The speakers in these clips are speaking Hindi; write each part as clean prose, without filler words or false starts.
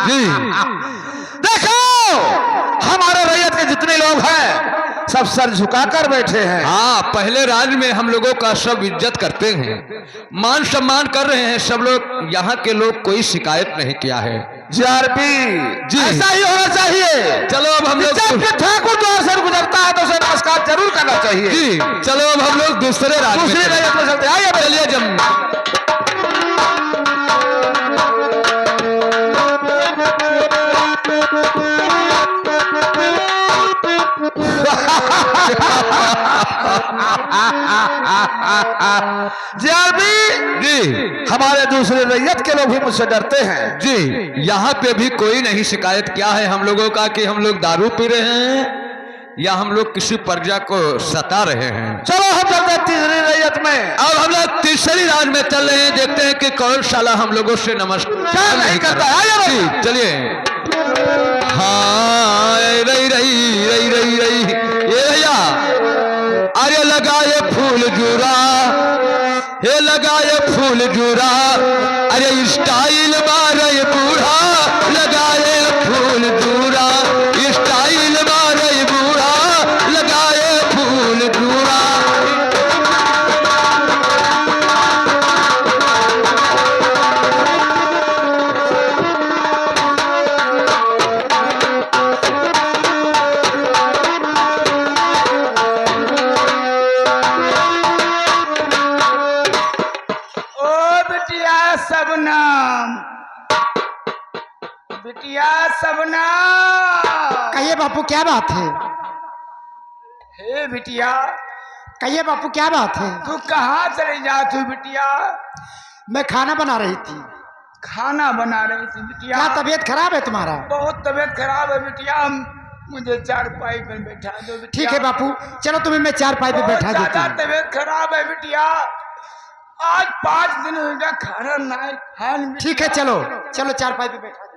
जी देखो हमारे रैयत के जितने लोग हैं सब सर झुकाकर बैठे हैं। हाँ, पहले राज में हम लोगों का सब इज्जत करते हैं, मान सम्मान कर रहे हैं सब लोग। यहाँ के लोग कोई शिकायत नहीं किया है। जीआरपी जी ऐसा ही होना चाहिए। चलो अब हम लोग जब के ठाकुर द्वार से गुजरता है तो उसे नमस्कार जरूर करना चाहिए। जी चलो अब हम लोग दूसरे राज में दूसरी रैयत में चलते हैं। आइए चलिए जम जीआरपी जी हमारे दूसरे रैयत के लोग भी मुझसे डरते हैं। जी यहाँ पे भी कोई नहीं शिकायत किया है हम लोगों का कि हम लोग दारू पी रहे हैं या हम लोग किसी प्रजा को सता रहे हैं। चलो हम चलते हैं तीसरी रैयत में। अब हम लोग तीसरी राज में चल रहे हैं, देखते हैं कि कौन साला हम लोगों से नमस्कार नहीं करता है। आइए जी चलिए। हाँ रही रही रही रही रही ये भैया, अरे लगाए फूल जूरा, ये लगाए फूल जूरा, अरे स्टाइल मारे बूढ़ा, लगाए फूल जूरा, स्टाइल मारे बूढ़ा, लगाए फूल जूरा। सबनाम बिटिया सबनाम। कहिए बापू क्या बात है? हे बिटिया, कहिए बापू क्या बात है? तू कहाँ चली जाती हो बिटिया? मैं खाना बना रही थी। खाना बना रही थी बिटिया? क्या तबीयत खराब है तुम्हारा? बहुत तबीयत खराब है बिटिया, मुझे चारपाई पर बैठा दो बिटिया। ठीक है बापू, चलो तुम्हें मैं चारपाई पे बैठा देता हूँ। तबीयत खराब है बिटिया, आज 5 दिन हो गया खाना नहीं खान। ठीक है चलो चलो चारपाई पे बैठा देता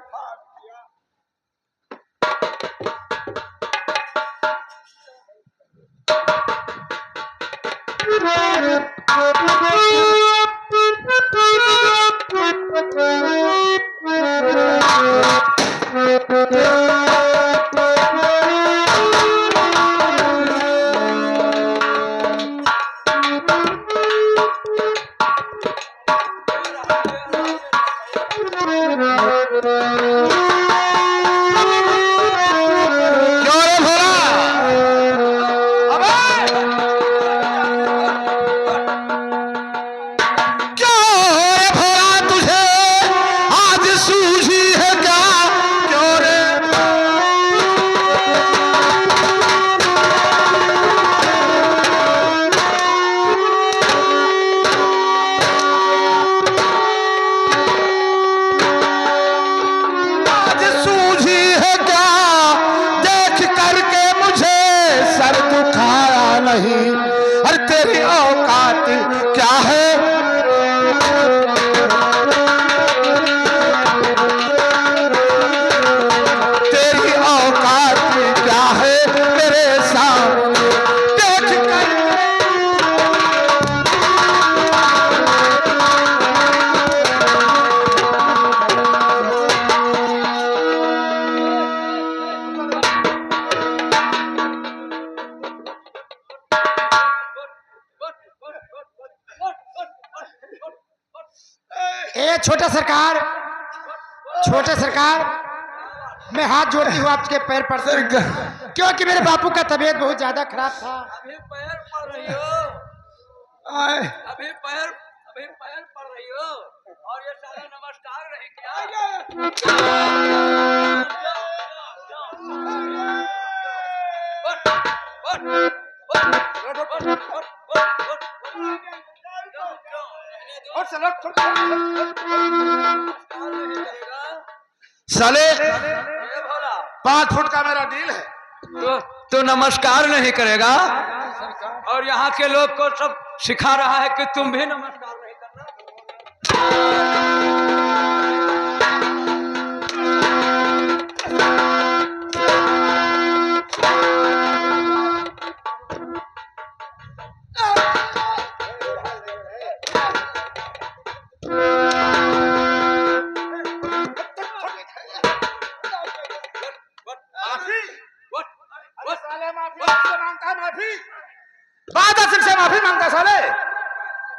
नहीं। अरे तेरी औकात क्या है? तेरी औकात क्या है मेरे सामने देख कर? ए छोटा सरकार, छोटे सरकार, मैं हाथ जोड़ती हूँ आपके पैर पड़ती हूँ, क्योंकि मेरे बापू का तबीयत बहुत ज्यादा खराब था। अभी पैर पड़ रही हो, अभी पैर पड़ रही हो, और ये साला नमस्कार रहे साले 5 फुट का मेरा डील है। तो नमस्कार नहीं करेगा, और यहाँ के लोग को सब सिखा रहा है कि तुम भी नमस्कार नहीं करना।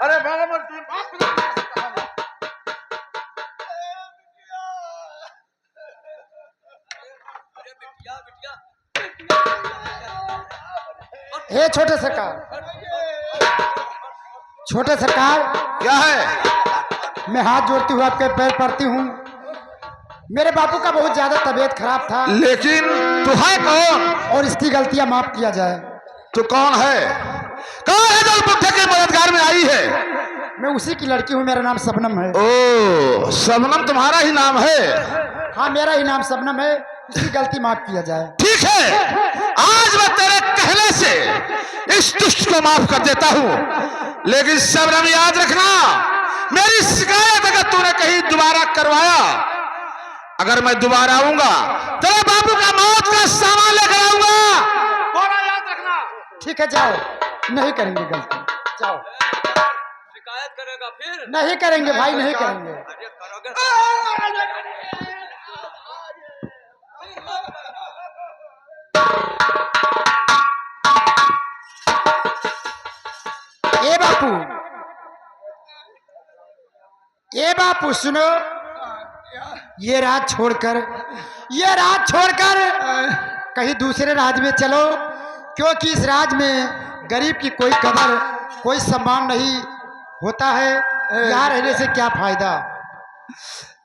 अरे बाबा मत तू बाप को हे छोटे सरकार, छोटे सरकार, क्या है? मैं हाथ जोड़ती हुआ आपके पैर पड़ती हूँ। मेरे बापू का बहुत ज्यादा तबीयत खराब था लेकिन तू है कौन? और इसकी गलतियां माफ किया जाए। तू कौन है? कौन है जो पुट्ठे के मददगार में आई है? मैं उसी की लड़की हूँ, मेरा नाम शबनम है। ओ, शबनम तुम्हारा ही नाम है? हाँ, मेरा ही नाम शबनम है, इसकी गलती माफ किया जाए। ठीक है, आज मैं तेरे कहने से इस दुष्ट को माफ कर देता हूँ, लेकिन शबनम याद रखना, मेरी शिकायत अगर तूने कहीं दोबारा करवाया, अगर मैं दोबारा आऊंगा तेरे बापू का मौत का सामान लेकर आऊंगा। बोला याद रखना। ठीक है, जाओ, नहीं करेंगे गलती, जाओ। शिकायत करेगा फिर? नहीं करेंगे भाई, नहीं करेंगे। अरे करोगे। ए बापू, ए बापू सुनो, ये राज छोड़कर कहीं दूसरे राज में चलो, क्योंकि इस राज में गरीब की कोई कदर, कोई सम्मान नहीं होता है। यहाँ रहने से क्या फायदा?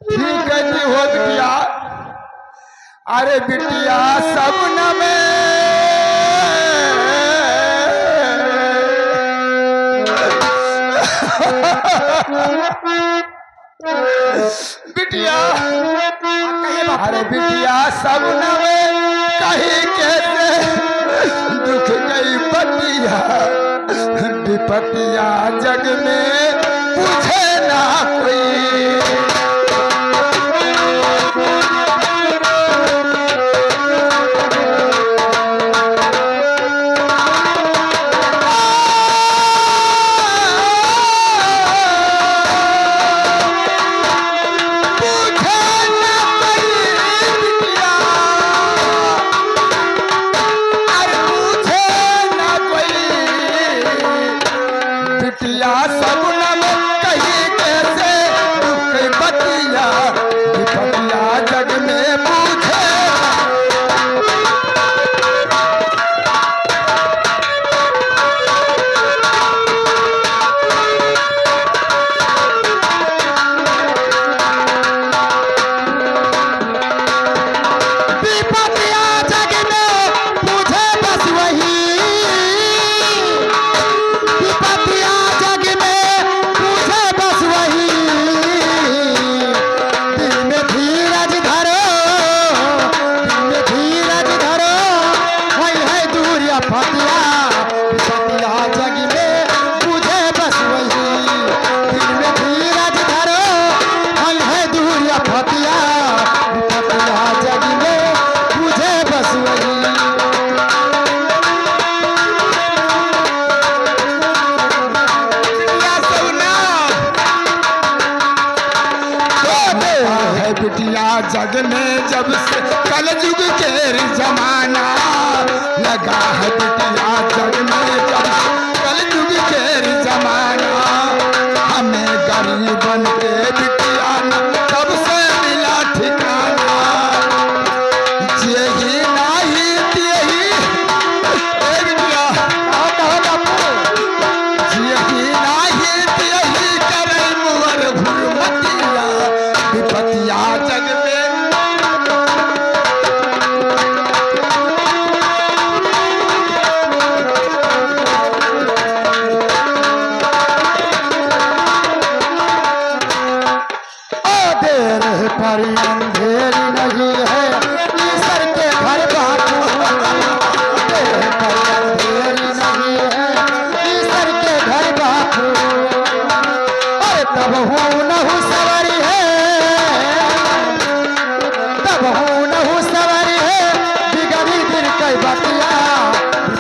ठीक है जी, हो बिटिया। अरे बिटिया शबनम बिटिया, अरे बिटिया शबनम कहीं कैसे दुख गई बतिया, विपतिया जग में पूछे ना कोई। शबनम कहीं कैसे दुख बतिया, विपतिया जग में पूछे। विपतिया जग में पूछे बस वही, विपतिया जग में पूछे बस वही। दिल में धीरज धरो, दिल में धीरज धरो, वही है दूर या फतिया। विपतिया जग में पूछे बस वही, दिल में धीरज धरो, वही है दूर या फतिया। विपतिया जग में पूछे बस वही। है बिटिया जग में जब से कल युग के जमाना लगा है, बिटिया जग में जब से कल युग के जमाना, हमें गरीबन के बिटिया न तब से मिला ठिकाना। जेही नाही तेही ए बिटिया, जेही नाही तेही करे मुअर भुरमतिया, विपतिया जग में। देर पर अंधेरी नहीं है, ईश्वर के घर बापू। देर पर अंधेरी नहीं है, ईश्वर के घर बापू। अरे तब हूँ न हूँ सवारी है, तब हूँ न हूँ सवारी है, बिगड़ी दिल कई बतिया।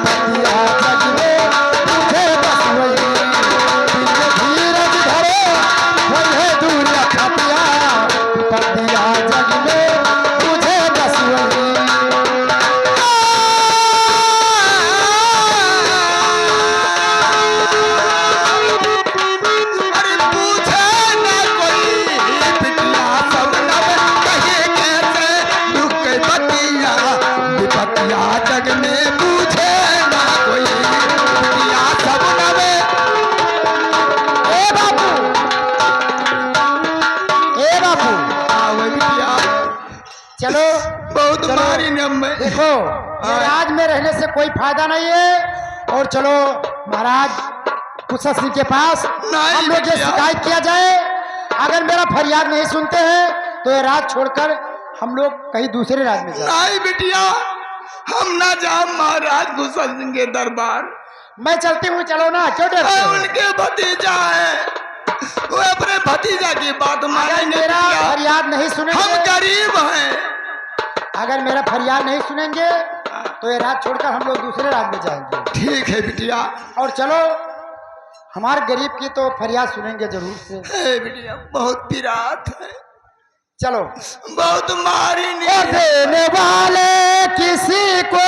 बतिया जग में पूछे बस वही, दिल में धीरज धरो, वही है दूर खतिया। बतिया जग अब मैं देखो ये राज में रहने से कोई फायदा नहीं है। और चलो महाराज कुशल सिंह के पास नहीं हम लोग ये बिटिया। शिकायत किया जाए। अगर मेरा फरियाद नहीं सुनते हैं तो ये राज छोड़कर हम लोग कहीं दूसरे राज में जाए। नहीं बिटिया, हम ना जाओ महाराज कुशल सिंह के दरबार। मैं चलती हूँ, चलो ना, क्यों डरते मैं हो? उनके भतीजा है, वो अपने भतीजा की बात अगर मानेंगे मेरा बिटिया। फरियाद नहीं हम सुनेंगे, गरीब हैं। अगर मेरा फरियाद नहीं सुनेंगे तो ये राज छोड़कर हम लोग दूसरे राज में जाएंगे। ठीक है बिटिया। और चलो हमारे गरीब की तो फरियाद सुनेंगे जरूर से। हे बिटिया, बहुत पिरात है, चलो। बहुत मारी और नहीं। देने वाले किसी को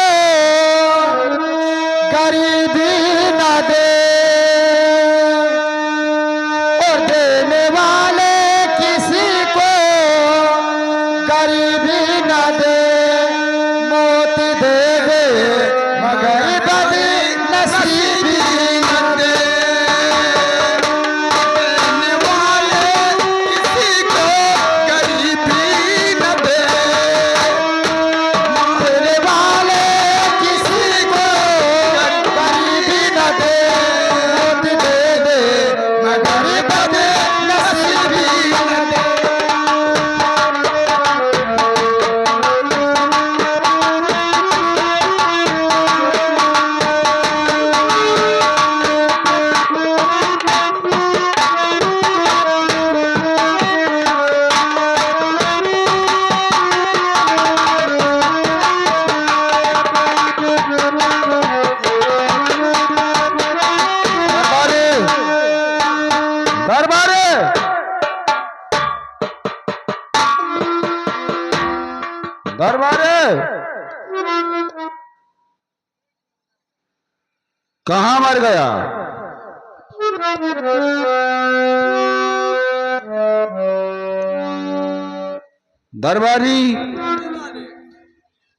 गरीबी न दे, और देने वाले किसी को गरीबी न दे, मौत दे दे मगर बदनसीबी न दे। देने वाले किसी को गरीबी न दे, देने वाले किसी को गरीबी न दे, मौत दे दे मगर बदनसीबी न दे। दरबारे दरबारे कहाँ मर गया? दरबारी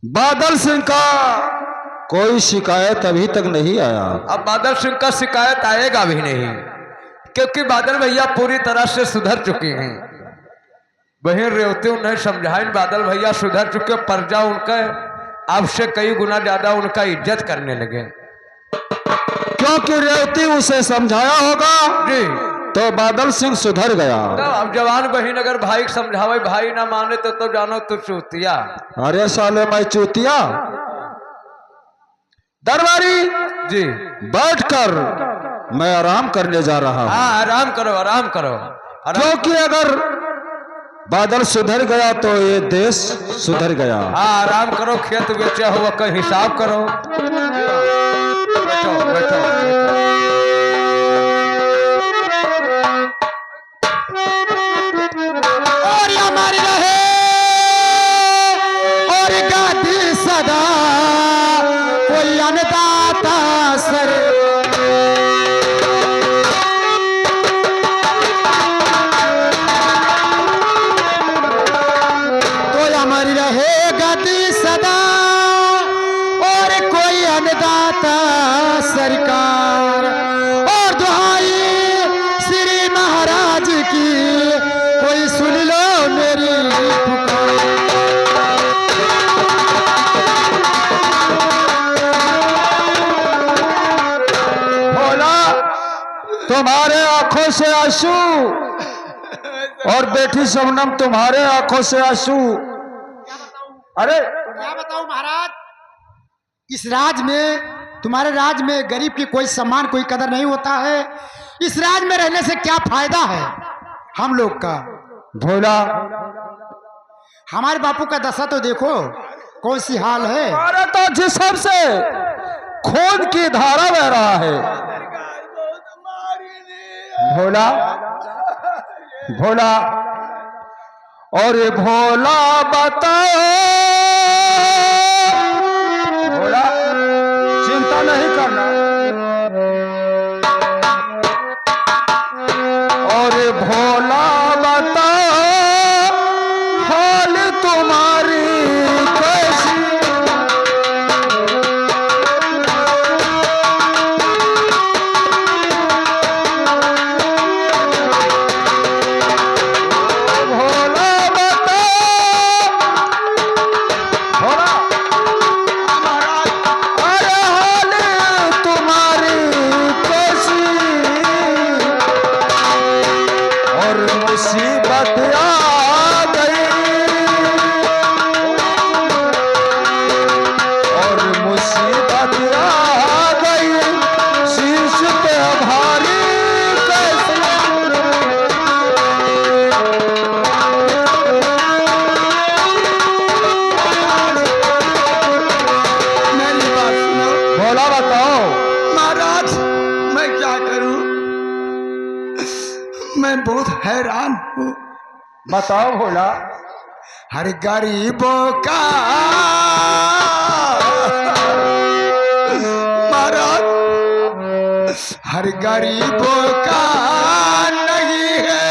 बादल सिंह का कोई शिकायत अभी तक नहीं आया। अब बादल सिंह का शिकायत आएगा भी नहीं, क्योंकि बादल भैया पूरी तरह से सुधर चुके हैं। बहन रेवती उन्हें समझाइन, बादल भैया सुधर चुके, प्रजा उनका आपसे कई गुना ज्यादा उनका इज्जत करने लगे। क्योंकि रेवती उसे समझाया होगा जी, तो बादल सिंह सुधर गया। तो अब जवान बहन अगर भाई को समझावे, भाई ना माने तो जानो तू चूतिया। अरे साले मैं चूतिया। दरबारी जी बैठकर मैं आराम करने जा रहा हूं, हाँ, आराम करो आराम करो। क्योंकि अगर बादल सुधर गया तो ये देश सुधर गया। हाँ, आराम करो, खेत बेचे हुआ का हिसाब करो। बैठो बैठो बैठो। और हमारी रहे और गाती सदा कोई अन्नदाता सर। तो हमारी रहे गाती सदा और कोई अन्नदाता सरकार। और दुहाई श्री महाराज की कोई सुन लो मेरी पुकार। भोला तुम्हारे आंखों से आंसू और बेटी शबनम तुम्हारे आंखों से आंसू। अरे क्या बताऊं महाराज, इस राज में, तुम्हारे राज में गरीब की कोई सम्मान कोई कदर नहीं होता है। इस राज में रहने से क्या फायदा है हम लोग का? भोला हमारे बापू का दशा तो देखो कौन सी हाल है। तुम्हारे तो जिस्म से खून की धारा बह रहा है। भोला भोला और ये भोला बताओ, भोला चिंता नहीं करना। और ये भोला बताओ हाल तुम्हारी कैसी। भोला बताओ मैं बहुत हैरान हूँ। बताओ भोला। हर गरीबों का महाराज, हर गरीबों का नहीं है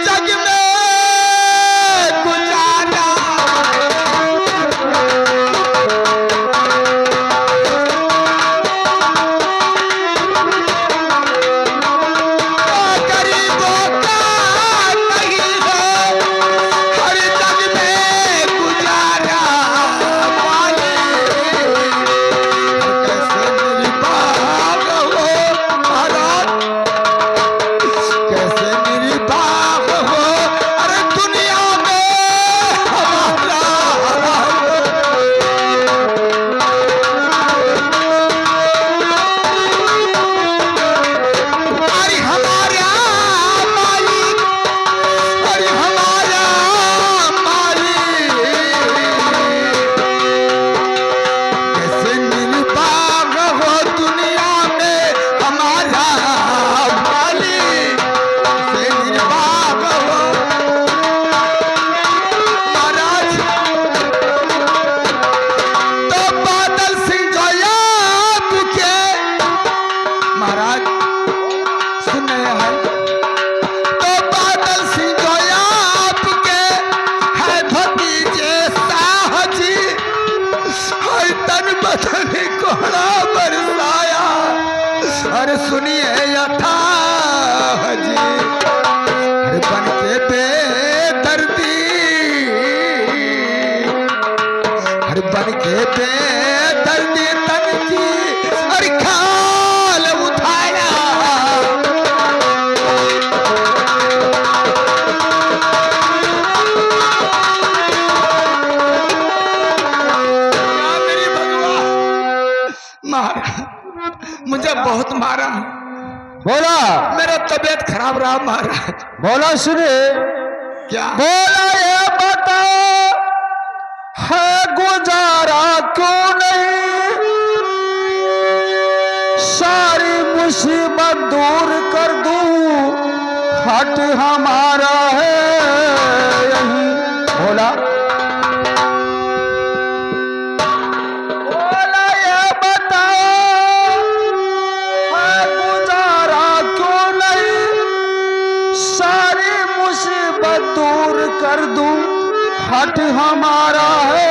जग में गुजारा। गरीबों का नहीं है हर जग में गुजारा। कैसे निर्बाह हो महाराज, कैसे निर्बाह हो अरे दुनिया में हमारा। अरे हमारा मालिक, अरे हमारा मालिक, कैसे निर्बाह हो दुनिया में हमारा मालिक, कैसे निर्बाह हो महाराज। तो बादल सिंह जो याद के महाराज सुन रहे हैं, तो बादल सिंह जो आपके है भतीजे साहजी, हर तन बदन कोहरा बरसाया। अरे सुनिए यथा जी, अरे बन के बेदर्दी, अरे बन के बेदर्दी तन की अरे खाल उठाया। मेरी भगवान मारा, मुझे बहुत मारा, बोला। मेरा तबीयत खराब रहा महाराज। बोला सुने। क्या बोला ये बताओ है गुजारा क्यों नहीं, सारी मुसीबत दूर कर दूं, हट हमारा है यही। बोला। बोला ये बताओ है गुजारा क्यों नहीं, सारी मुसीबत दूर कर दूं, हट हमारा है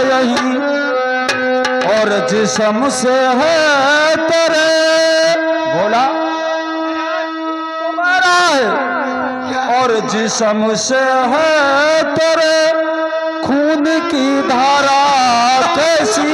यही। और जिस्म से है तेरे। बोला। तुम्हारा है। और जिस्म से है तेरे खून की धारा कैसी।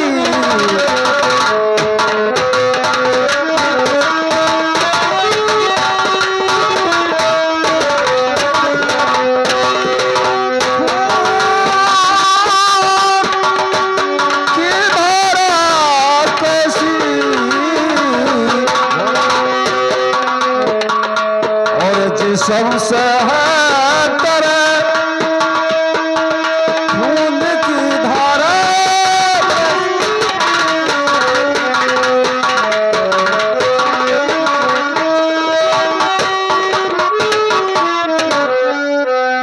की धारा कैसी। और जिस्म से है तेरे खून की धारा।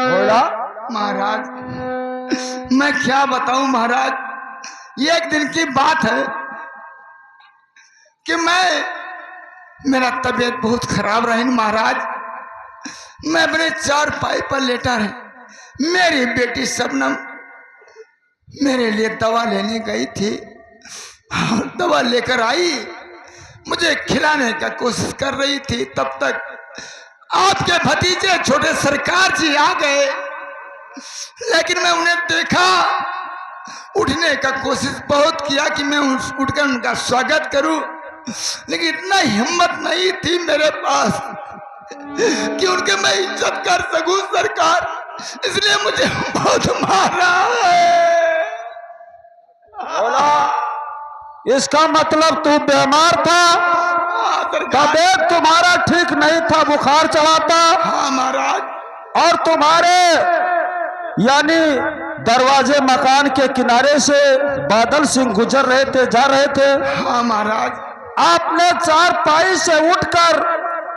बोला। महाराज मैं क्या बताऊं महाराज, ये एक दिन की बात है कि मेरा तबीयत बहुत खराब रही महाराज। मैं अपने चारपाई पर लेटा रही, मेरी बेटी शबनम मेरे लिए दवा लेने गई थी और दवा लेकर आई, मुझे खिलाने का कोशिश कर रही थी। तब तक आपके भतीजे छोटे सरकार जी आ गए, लेकिन मैं उन्हें देखा, उठने का कोशिश बहुत किया कि मैं उठकर उनका स्वागत करूं, लेकिन इतना हिम्मत नहीं थी मेरे पास कि उनके मैं इज्जत कर सकूं सरकार, इसलिए मुझे बहुत मारा है। बोला। इसका मतलब तू बीमार था, तबीयत तुम्हारा ठीक नहीं था, बुखार चढ़ा था। हाँ महाराज। और तुम्हारे यानी दरवाजे मकान के किनारे से बादल सिंह गुजर रहे थे, जा रहे थे। हाँ महाराज। आपने चारपाई से उठकर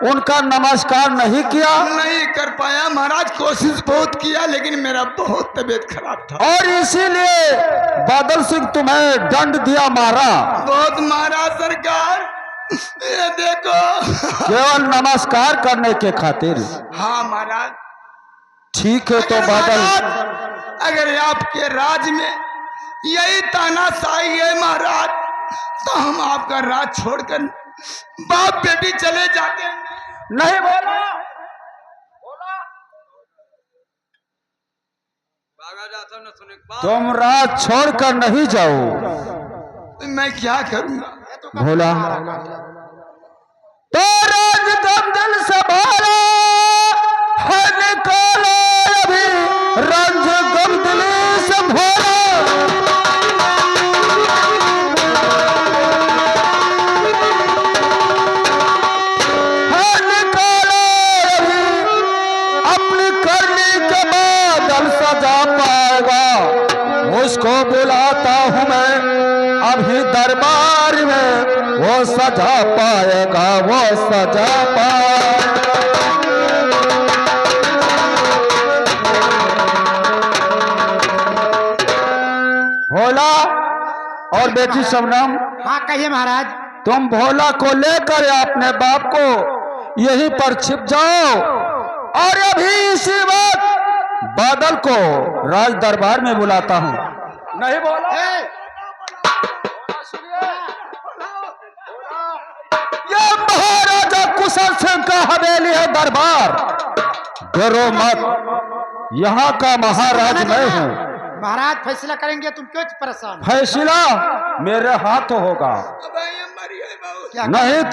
उनका नमस्कार नहीं किया? नहीं कर पाया महाराज, कोशिश बहुत किया लेकिन मेरा बहुत तबीयत खराब था। और इसीलिए बादल सिंह तुम्हें दंड दिया, मारा? बहुत मारा सरकार, ये देखो। केवल नमस्कार करने के खातिर? हाँ महाराज। ठीक है, तो बादल, अगर आपके राज में यही तानाशाही है महाराज, तो हम आपका राज छोड़कर बाप बेटी चले जाते हैं। नहीं बोला? तुम राज छोड़कर नहीं जाओ। मैं क्या करूंगा? भोला, तो राज तुम दिल से भरा है, निकालो अभी रंज गम दिल से भरा। है निकालो अभी, अपनी करनी के बादल सजा पाएगा। उसको बुलाता हूं मैं अभी दरबार में, वो सजा पाएगा, वो सजा पाएगा। भोला और बेटी शबनम। हाँ कहिए महाराज। तुम भोला को लेकर अपने बाप को यहीं पर छिप जाओ, और अभी इसी वक्त बादल को राज दरबार में बुलाता हूं। नहीं बोला? ये महाराजा कुशल सिंह का हवेली है, दरबार। डरो मत, यहाँ का महाराज मैं हूँ। महाराज फैसला करेंगे, तुम क्यों परेशान? फैसला मेरे हाथ होगा। क्या? नहीं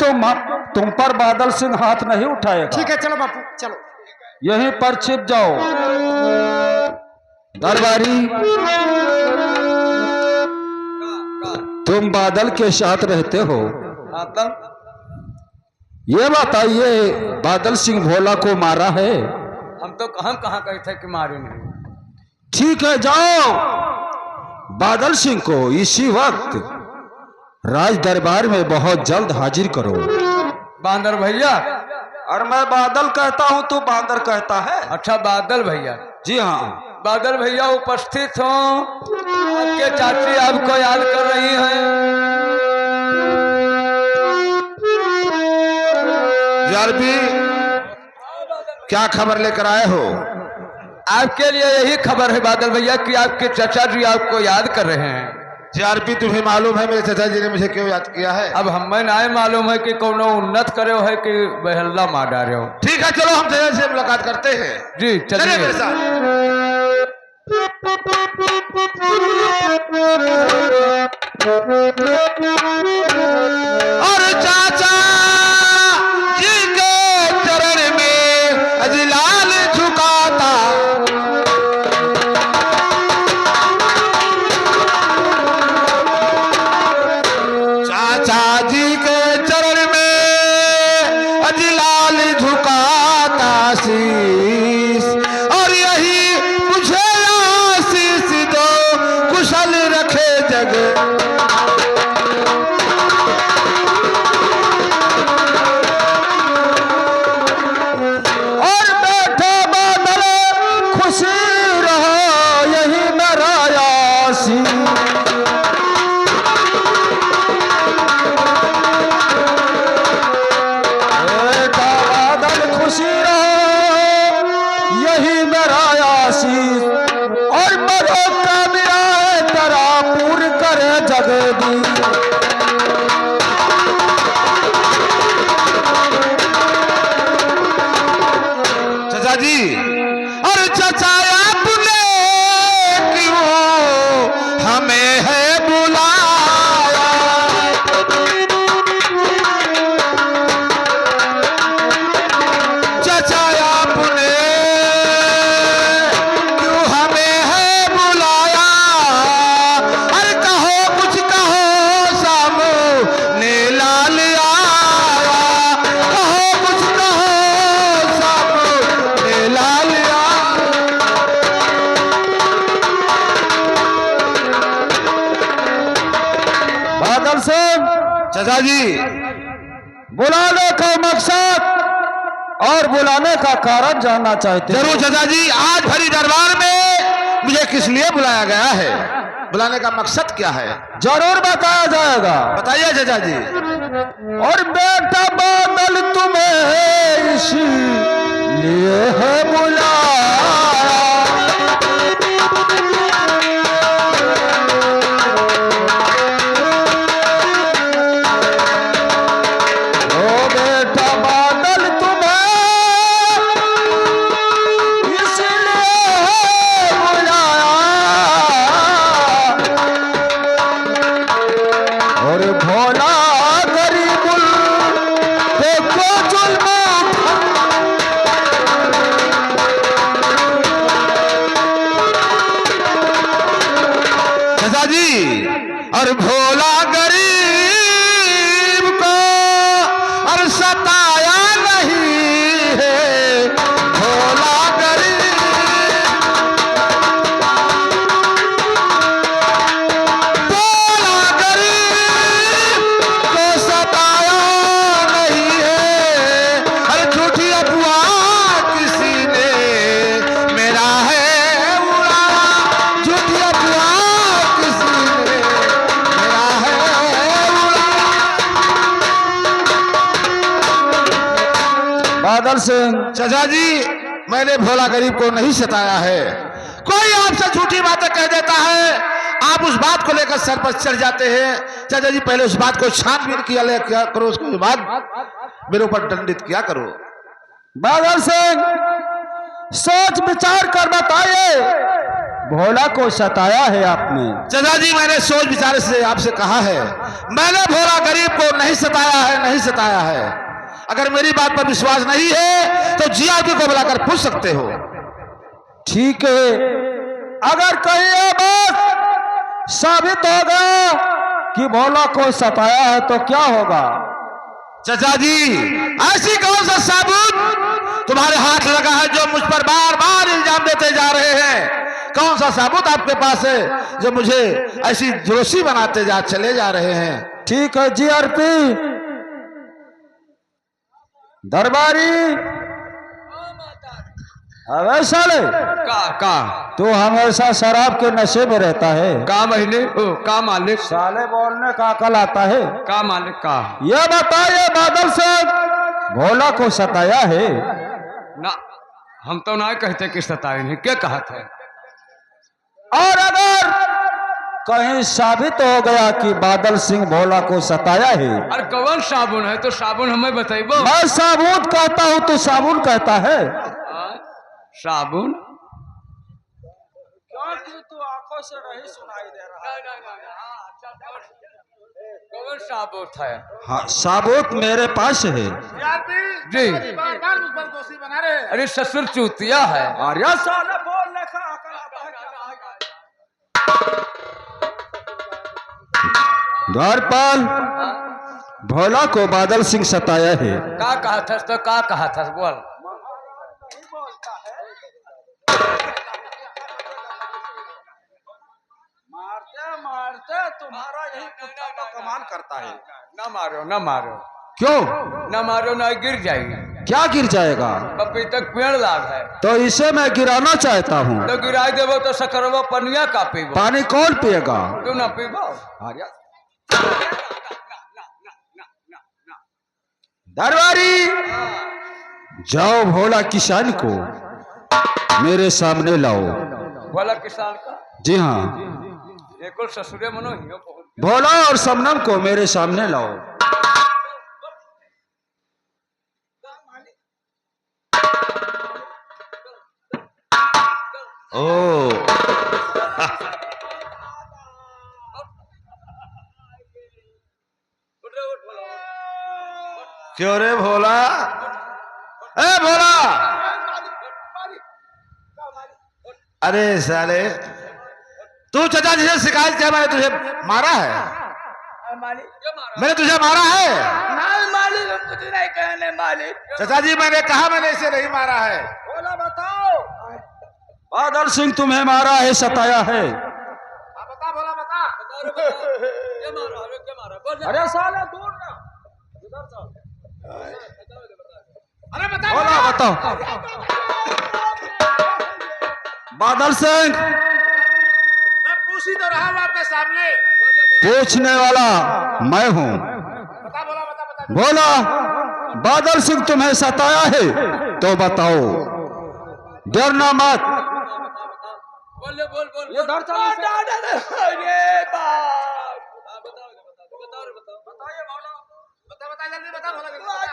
तुम पर बादल सिंह हाथ नहीं उठाएगा। ठीक है, चलो बापू चलो। यहीं पर छिप जाओ। दरबारी, तुम बादल के साथ रहते हो, ये बताइए बादल सिंह भोला को मारा है? हम तो कहाँ कहे थे कि मारे नहीं। ठीक है, जाओ बादल सिंह को इसी वक्त राज दरबार में बहुत जल्द हाजिर करो। बांदर भैया? और मैं बादल कहता हूँ तो बांदर कहता है? अच्छा बादल भैया। जी हाँ। बादल भैया उपस्थित हो, आपके चाची आपको याद कर रही हैं। जारपी, क्या खबर लेकर आए हो? आपके लिए यही खबर है बादल भैया कि आपके चाचा जी आपको याद कर रहे हैं। जारपी, तुम्हें मालूम है मेरे चाचा जी ने मुझे क्यों याद किया है? अब हमें ना मालूम है कि कौन उन्नत करे हो है कि बहल्ला मार डाले हो। ठीक है, चलो हम चाचा से मुलाकात करते हैं। जी चलिए मेरे साथ। और चाचा जी के चरण में अजलाल झुकाता, चाचा जी के चरण में अजलाल झुकाता शीश, और यही मुझे आशीष दो, कुशल रखे जग। और बैठो बादल, खुशी रहो, यही मेरा आशीष। बेटा बादल खुशी रहो, यही मेरा आशीष। और मरो का मेरा तेरा पूर्ण करे जगदीश। चाचा जी, और चाचा आपने क्यों हमें है बुलाया? चाचा आपने क्यों हमें है बुलाया? अरे कहो कुछ कहो, सामने लाल आया। कहो कुछ कहो, सामने लाल आया। बादल सिंह, चाचा जी, बुलाने का मकसद और बुलाने का कारण जानना चाहते हैं। जरूर चाचा जी, आज भरी दरबार में मुझे किस लिए बुलाया गया है, बुलाने का मकसद क्या है, जरूर बताया जाएगा। बताइए चाचा जी। और बेटा बादल तुम्हें इसलिए है बुलाया, ओ बेटा बादल तुम्हें इसलिए है बुलाया, और भोला गरीबुल देखो जुल्म चाचा जी, और भोला गरीब को और सताया नहीं है, भोला गरीब, भोला गरीब को सताया नहीं है, और झूठी अफवाह किसी ने मेरा है उड़ाया, झूठी अफवाह किसी ने मेरा है उड़ाया। बादल सिंह, चाचा जी, मैंने भोला गरीब को नहीं सताया है। कोई आपसे झूठी बातें कह देता है, आप उस बात को लेकर सर पर चढ़ जाते हैं। चाचा जी, पहले उस बात को छानबीन किया क्या करो, उसके बाद मेरे ऊपर दंडित किया करो। बादल सिंह, सोच विचार कर बताइए, भोला को सताया है आपने? चाचा जी, मैंने सोच विचार से आपसे कहा है, मैंने भोला गरीब को नहीं सताया है, नहीं सताया है। अगर मेरी बात पर विश्वास नहीं है तो जीआरपी को बुलाकर पूछ सकते हो। ठीक है, अगर कहीं ये बात साबित होगा कि भोला को सताया है तो क्या होगा? चाचा जी, ऐसी कौन सा साबुत तुम्हारे हाथ लगा है जो मुझ पर बार बार इल्जाम देते जा रहे हैं? कौन सा साबुत आपके पास है जो मुझे ऐसी दोषी बनाते चले जा रहे हैं? ठीक है जीआरपी, दरबारी, अबे साले, का तू हमेशा शराब के नशे में रहता है। का महीने ओ का मालिक, साले बोलने का अकल आता है? का मालिक का ये बताइए बादल से भोला को सताया है? ना, हम तो ना कहते कि सताए नहीं, क्या कहा था? और अगर कहीं साबित हो गया कि बादल सिंह भोला को सताया है, अरे कौन साबुन है तो साबुन हमें बताइबो। मैं साबुन कहता हूं तो साबुन कहता है। साबुन तू आंखों से नहीं सुनाई दे रहा। कौन साबुत है? हाँ, साबुत मेरे पास है। जी, बार बार मुझ पर दोषी बना रहे हैं। अरे ससुर चूतिया है। अरे साले बोलने का अकल आता है क्या? द्वारपाल, भोला को बादल सिंह सताया है। का कहा था तो का कहा था बोल। मारते मारते तुम्हारा यही कुत्ता तो कमाल करता है। ना मारो, ना मारो, क्यों? ना मारो, ना गिर जाएगी। क्या गिर जाएगा? अभी तक पेड़ लाग है तो इसे मैं गिराना चाहता हूँ। तो गिराई देवो तो सकरवा पनिया का पीबो। पानी कौन पिएगा? तू ना पीबो। दरबारी, जाओ भोला किसान को मेरे सामने लाओ। बोला किसान का जी हाँ, एक और ससुरे मनो हियो बहुत। भोला और समनम को मेरे सामने लाओ। ओ क्यों रे भोला? ए भोला, अरे साले, तू चाचा जी से शिकायत किया मैंने तुझे मारा है? मैंने तुझे मारा है? मालिक, हम कुछ नहीं कहने मालिक। चाचा जी, मैंने कहा मैंने इसे नहीं मारा है। भोला बताओ, बादल सिंह तुम्हें मारा है, सताया है? बता भोला, बता। अरे साला दूर ना, इधर चल। अरे बता बोला बताओ। बादल सिंह मैं पूछ ही तो रहा हूँ आपके सामने। पूछने वाला मैं हूँ। बता बोला बता बता। बोला बादल सिंह तुम्हें सताया है तो बताओ, डरना मत। बोल बोल बोल अरे बाप बता बता जल्दी बता बोला जल्दी बता।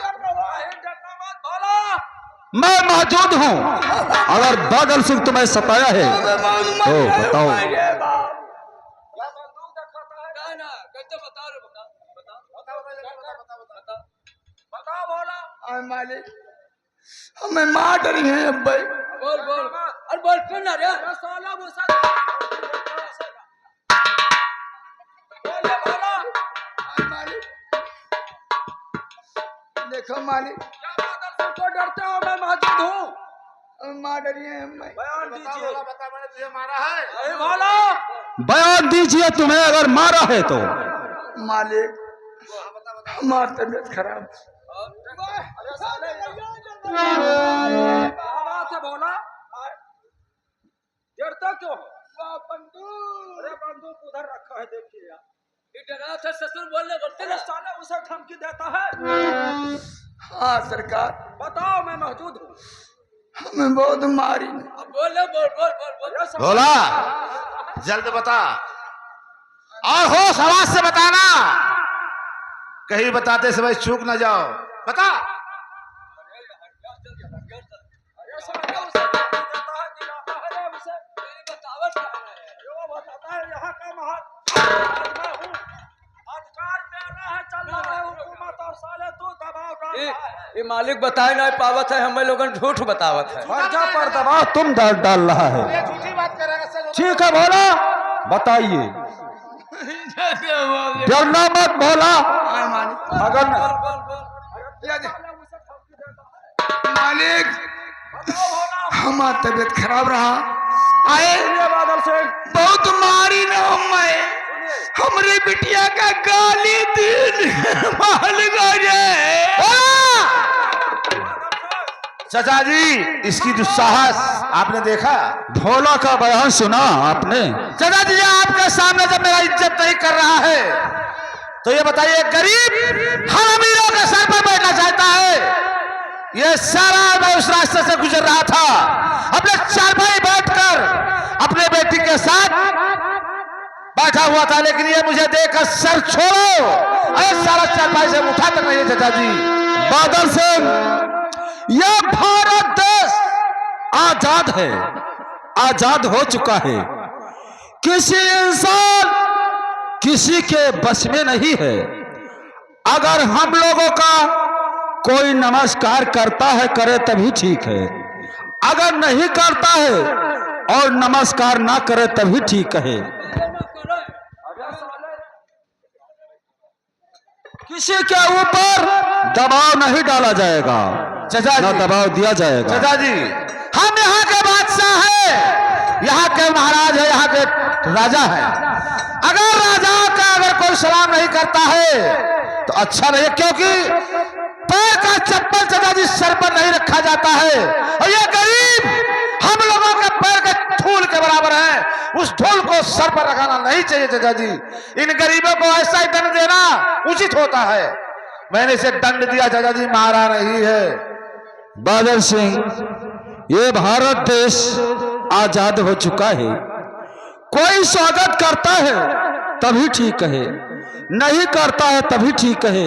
मैं मौजूद हूँ, अगर बादल सिंह तुम्हें सताया है तो बताओ। मालिक हमें मार डरी है अब भाई। बोल बोल अरे बोल क्यों ना रे साला मालिक देखो मालिक को डरते हो, मैं मौजूद हूँ। हमें मार डरी है हम भाई। बयान दीजिए। बता मैंने तुझे मारा है। अरे बोलो बयान दीजिए तुम्हें अगर मारा है तो। मालिक हमारी तबीयत खराब। बोला डरता क्यों? अरे बंदूक उधर रखा है, देखिए यार। डरा था ससुर बोलने बोलते ना साले उसे धमकी देता है। हाँ सरकार बताओ मैं मौजूद हूँ। हमें बहुत मारी। अब बोले बोल बोल बोल बोल बोला जल्द बता और होश आवाज से बताना, कहीं बताते समय चूक न जाओ। बता। ये मालिक बताए ना पावत है, हमें लोगन झूठ बतावत है। पर्चा पर दबाव तुम डाल रहा है। ये झूठी बात करेगा। ठीक है भोला बताइए, डरना मत भोला। हाँ मालिक अगर मालिक हमारी तबीयत खराब रहा आए बादल सिंह बहुत मारी ना मैं हमरे बिटिया का गाली दिन मालिक आ जाए। चाचा जी इसकी दुस्साहस आपने देखा। भोला का बयान सुना आपने? चाचा जी आपके सामने जब मेरा इज्जत नहीं कर रहा है तो ये बताइए गरीब हम अमीरों के सर पर बैठना चाहता है। ये सारा मैं उस रास्ते से गुजर रहा था, अपने चारपाई बैठकर अपने बेटी के साथ बैठा हुआ था, लेकिन ये मुझे देखकर सर छोड़ो, अरे सारा चारपाई से उठा तक नहीं है। चाचा जी बादल सिंह यह भारत देश आजाद है, आजाद हो चुका है। किसी इंसान किसी के बस में नहीं है। अगर हम लोगों का कोई नमस्कार करता है करे तभी ठीक है, अगर नहीं करता है और नमस्कार ना करे तभी ठीक है। किसी के ऊपर दबाव नहीं डाला जाएगा, चाचा ना जी दबाव दिया जाएगा। चाचा जी हम यहाँ के बादशाह हैं, यहाँ के महाराज है, यहाँ के राजा है। अगर राजाओं का अगर कोई सलाम नहीं करता है तो अच्छा नहीं, क्योंकि पैर का चप्पल चाचा जी सर पर नहीं रखा जाता है, और ये गरीब हम लोगों के पैर के धूल के बराबर है, उस धूल को सर पर रखाना नहीं चाहिए। चाचा जी इन गरीबों को ऐसा ही दंड देना उचित होता है। मैंने इसे दंड दिया चाचा जी, मारा नहीं है। बादल सिंह ये भारत देश आजाद हो चुका है। कोई स्वागत करता है तभी ठीक है, नहीं करता है तभी ठीक है।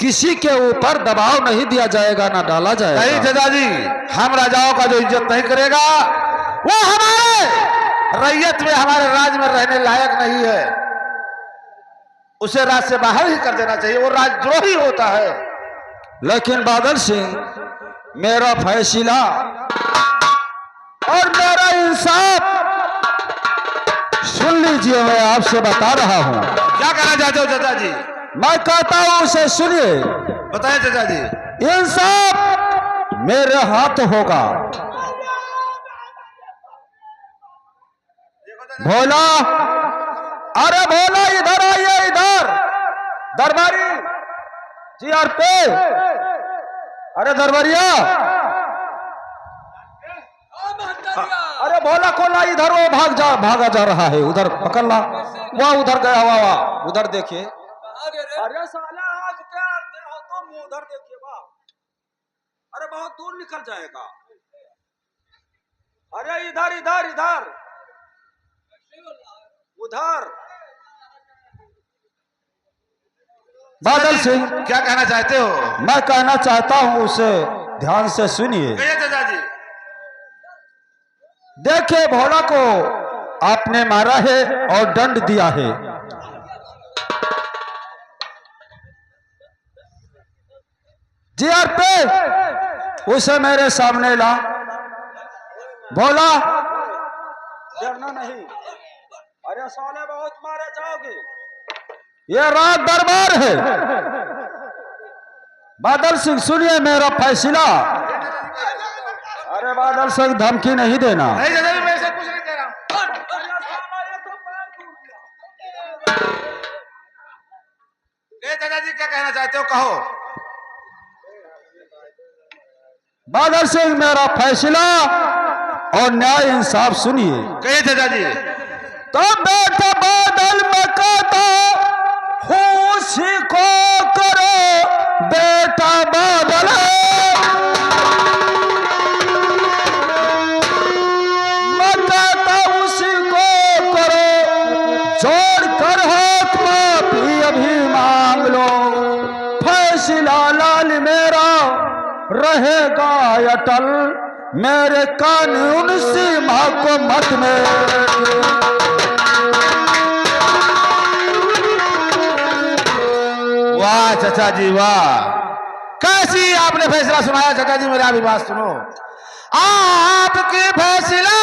किसी के ऊपर दबाव नहीं दिया जाएगा, ना डाला नहीं जाएगा। चाचा जी हम राजाओं का जो इज्जत नहीं करेगा वो हमारे रैयत में, हमारे राज में रहने लायक नहीं है। उसे राज से बाहर ही कर देना चाहिए, वो राजद्रोही होता है। लेकिन बादल सिंह मेरा फैसला और मेरा इंसाफ सुन लीजिए, मैं आपसे बता रहा हूं। क्या कहना चाहते हो चाचा जी? मैं कहता हूं उसे सुनिए। बताइए चाचा जी। इंसाफ मेरे हाथ होगा। भोला, अरे भोला इधर आइए, इधर दरबारी जी। और पे अरे दरबारिया, अरे भोला कोला इधर वो भागा जा रहा है, उधर पकड़ ला। वाह उधर गया, वाह वाह उधर देखिए। अरे साला आँख क्या अंधे हो तुम, उधर देखिए वाह। अरे बहुत दूर निकल जाएगा। अरे इधर इधर इधर उधर। बादल सिंह, क्या कहना चाहते हो? मैं कहना चाहता हूं उसे ध्यान से सुनिए। कहिए चाचा जी। देखिए भोला को आपने मारा है और दंड दिया है। जीआर पे उसे मेरे सामने ला। भोला डरना नहीं। अरे साले बहुत मारे जाओगे, ये रात दरबार है। बादल सिंह सुनिए मेरा फैसला। अरे बादल सिंह धमकी नहीं देना। नहीं चाचा जी, मैं ऐसा कुछ नहीं कह रहा हूं। चाचा जी क्या कहना चाहते हो, कहो। बादल सिंह मेरा फैसला और न्याय इंसाफ सुनिए। कहिए चाचा जी। तो बेटा बादल में कहता उसी को करो, बेटा बादल मैं कहता उसी को करो, जोड़ कर हाथ माफी अभी मांग लो। फैसला लाल मेरा रहेगा अटल, मेरे कानून सीमा को मत में। वाह चाचा जी वाह, कैसी आपने फैसला सुनाया चाचा जी। मेरा भी बात सुनो। आपके फैसला